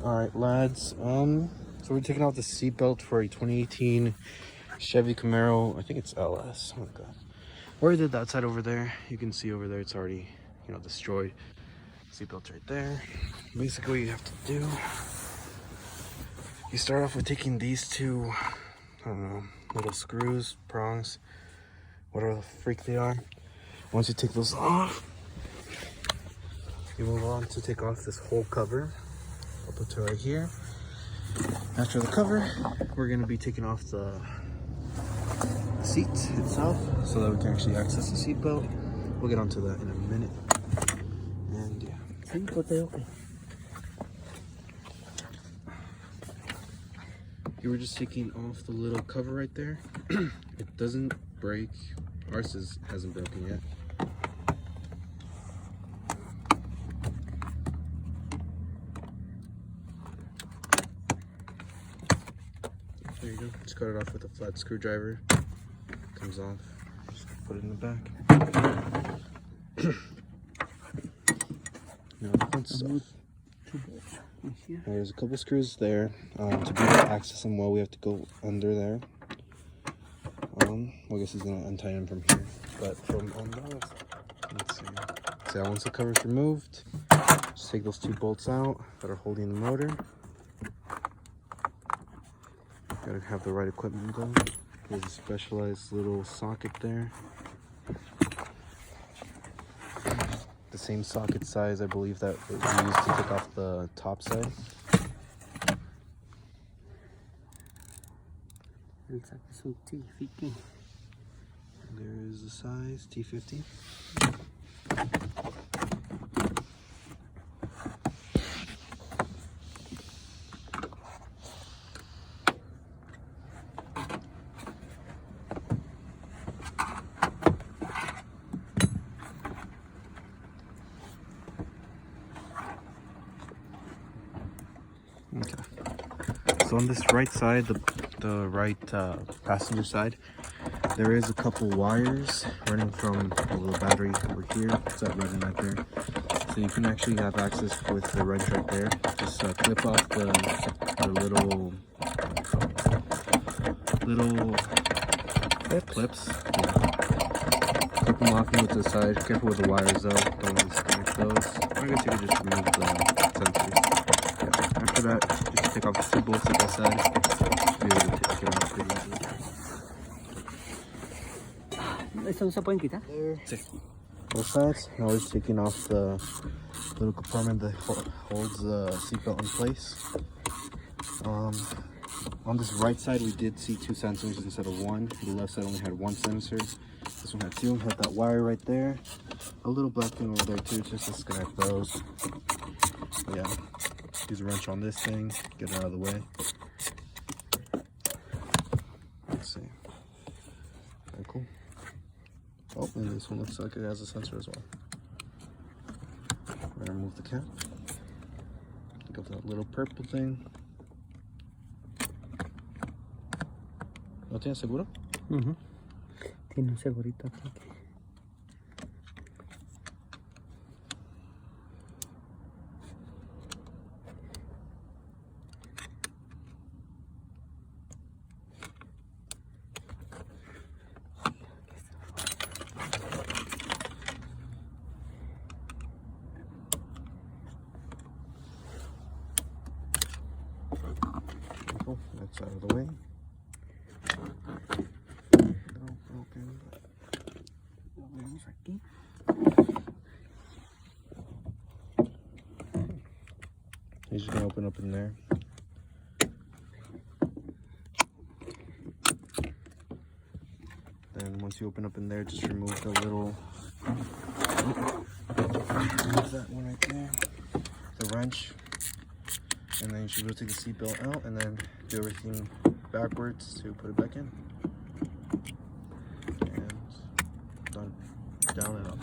Alright, lads. So we're taking out the seatbelt for a 2018 Chevy Camaro. I think it's LS. Oh my god. Already did that side over there. You can see over there it's already, destroyed. Seatbelt's right there. Basically what you have to do, you start off with taking these two, I don't know, little screws, prongs, whatever the freak they are. Once you take those off, you move on to take off this whole cover up to right here. After the cover, we're going to be taking off the seat itself so that we can actually access the seat belt. We'll get onto that in a minute. And yeah. You were just taking off the little cover right there. It doesn't break. Ours hasn't broken yet. There you go. Just cut it off with a flat screwdriver. Comes off. Just put it in the back. Now the fun stuff. There's a couple screws there. To be able to access them well, we have to go under there. Well, I guess he's gonna untie them from here. But from on the left, let's see. So once the cover's removed, just take those two bolts out that are holding the motor. Gotta have the right equipment though. There's a specialized little socket there. The same socket size, I believe, that we used to take off the top side. There is the size, T50. Okay. So on this right side, the right passenger side, there is a couple wires running from a little battery over here. It's that red right there. So you can actually have access with the wrench right there. Just clip off the little clips. Yeah. Clip them off with the side. Careful with the wires though. Don't disconnect those. I guess you could just remove the sensors. Yeah. After that, just take off the two bolts at that side. Be able to take it off pretty easily. ¿Esto no se pueden quitar? Sí. Both sides. Now we're just taking off the little compartment that holds the seatbelt in place. On this right side, we did see two sensors instead of one. The left side only had one sensor. This one had two. Had that wire right there. A little black thing over there too. Just disconnect those. Yeah. Use a wrench on this thing. Get it out of the way. Let's see. Very cool. Oh, and this one looks like it has a sensor as well. We're gonna remove the cap. Pick up that little purple thing. ¿No tiene seguro? Tiene un segurito aquí. Cool. That's out of the way. He's just gonna open up in there. Then once you open up in there, just remove the little, remove that one right there, the wrench, and then you should be able to take the seatbelt out and then do everything backwards to put it back in. And done, down and up.